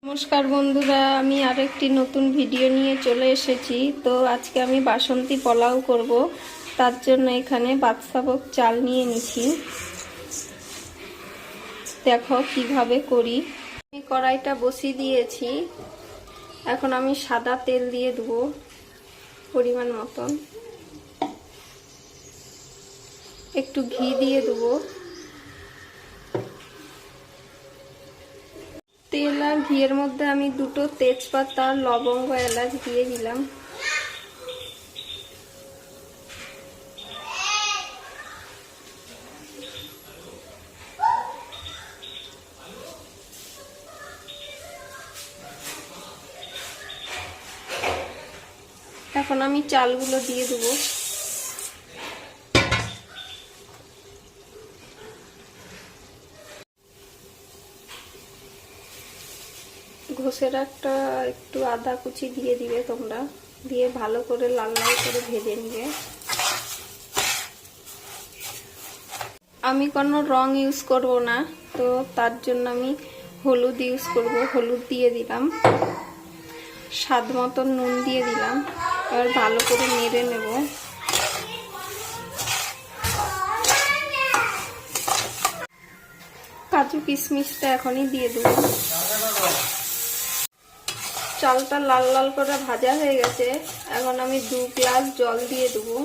নমস্কার বন্ধুরা, আমি আরেকটি নতুন ভিডিও নিয়ে চলে এসেছি। তো আজকে আমি বাসন্তী পোলাও করব। তার জন্য এখানে বাদশাভোগ চাল নিয়ে নিছি। দেখো কিভাবে করি। আমি কড়াইটা বসিয়ে দিয়েছি। এখন আমি সাদা তেল দিয়ে দেবো পরিমাণ মতন, একটু ঘি দিয়ে দেবো। তেল আর ঘিয়ের মধ্যে আমি দুটো তেজপাতা, লবঙ্গ, এলাচ দিয়ে দিলাম। এখন আমি চালগুলো দিয়ে দেবো। ঘষের একটু আদা কুচি দিয়ে দিবে তোমরা, দিয়ে ভালো করে লাল লাল করে ভেজে নিবে। আমি কোনো রং ইউজ করব না, তো তার জন্য আমি হলুদ ইউজ করব। হলুদ দিয়ে দিলাম, স্বাদ মতন নুন দিয়ে দিলাম। এবার ভালো করে নেড়ে নেব। কাজু কিশমিশটা এখনই দিয়ে দেব। চালটা লাল লাল করে ভাজা হয়ে গেছে। এখন আমি 2 গ্লাস জল দিয়ে দেবো।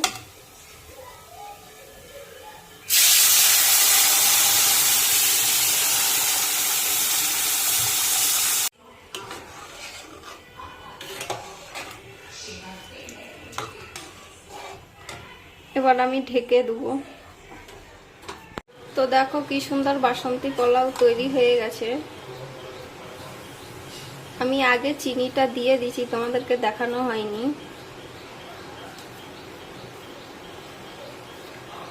এবার আমি ঢেকে দেবো। তো দেখো কি সুন্দর বাসন্তী পোলাও তৈরি হয়ে গেছে। আমি আগে চিনিটা দিয়ে দিয়েছি, তোমাদেরকে দেখানো হয়নি।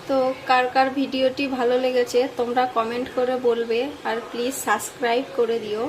তো কার কার ভিডিওটি ভালো লেগেছে তোমরা কমেন্ট করে বলবে, আর প্লিজ সাবস্ক্রাইব করে দিও।